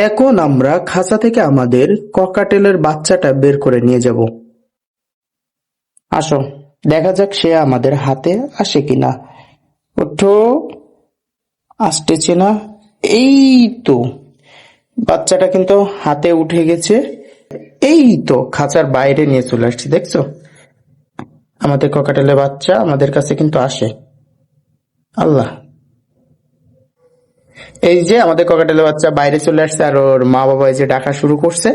এখন আমরা খাঁচা থেকে আমাদের ককাটেলের বাচ্চাটা বের করে নিয়ে যাব। আসো, দেখা যাক সে আমাদের হাতে আসে কিনা। ওঠো, আসতেছে না। এই তো, বাচ্চাটা কিন্তু হাতে উঠে গেছে। এই তো খাঁচার বাইরে নিয়ে চলে আসছি, দেখছো? আমাদের ককাটেলের বাচ্চা আমাদের কাছে কিন্তু আসে। আল্লাহ, এই যে আমাদের ককাটেলের বাচ্চা বাইরে চলে আসছে, আর ওর মা বাবা এই যে ডাকা শুরু করছে।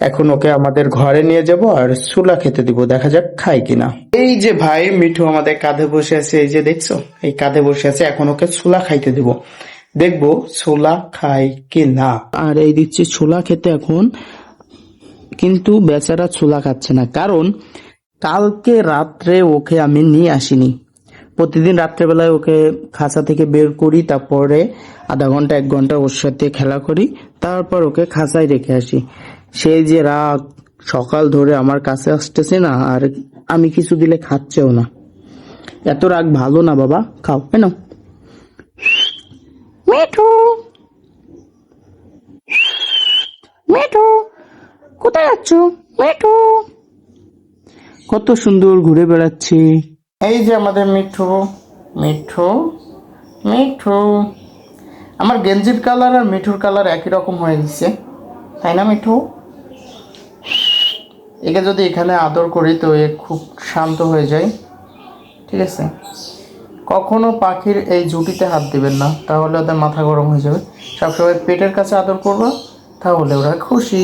এখন ওকে আমাদের ঘরে নিয়ে যাব আর চুলা খেতে দিব, দেখা যাক খাই কিনা। এই যে ভাই মিঠু আমাদের কাঁধে বসে আছে, এই যে দেখছো, এই কাঁধে বসে আছে। এখন ওকে ছোলা খাইতে দিব, দেখবো ছোলা খাই কি না। আর এই দিচ্ছি ছোলা খেতে এখন, কিন্তু বেচারা ছোলা খাচ্ছে না, কারণ কালকে রাত্রে ওকে আমি নিয়ে আসিনি। প্রতিদিন রাত্রেবেলায় ওকে খাঁচা থেকে বের করি, তারপরে আধা ঘন্টা 1 ঘন্টা ওর সাথে খেলা করি, তারপর ওকে খাঁচায় রেখে আসি। সেই যে রাগ, সকাল ধরে আমার কাছে আসতেছে না, আর আমি কিছু দিলে খাচ্ছেও না। এত রাগ ভালো না বাবা, খাও কেন। মিঠু, মিঠু, কোথায় যাচ্ছ? মিঠু, কত সুন্দর ঘুরে বেড়াচ্ছি। এই যে আমাদের মিঠু, মিঠু, মিঠু। আমার গেঞ্জির কালার আর মিঠুর কালার একই রকম হয়ে গেছে, তাই না মিঠু? একে যদি এখানে আদর করি তো এ খুব শান্ত হয়ে যায়, ঠিক আছে? কখনো পাখির এই জুটিতে হাত দিবেন না, তাহলে ওদের মাথা গরম হয়ে যাবে। সবসময় পেটের কাছে আদর করবা, তাহলে ওরা খুশি।